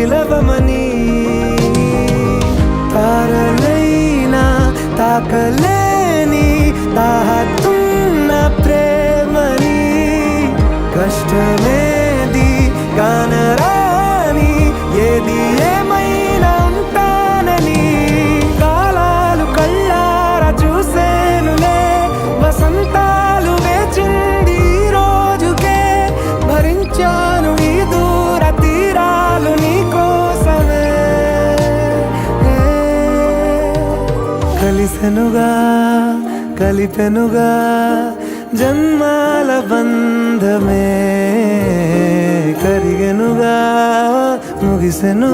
పిలవమని తారలైనా తాకలేని తాహతున్న ప్రేమని కష్టమేది కానరాని ఏది ఏమైనా ఉంటానని కాలాలు కళ్ళారా చూసేనులే వసంతాలు వేచింది ఈ రోజుకే భరించాను ఈ దూర తీరాలు నీ కోసమే కలిసెనుగా కలిపెనుగా జన్మాల బంధమే కరిగెనుగా ముగిసెను.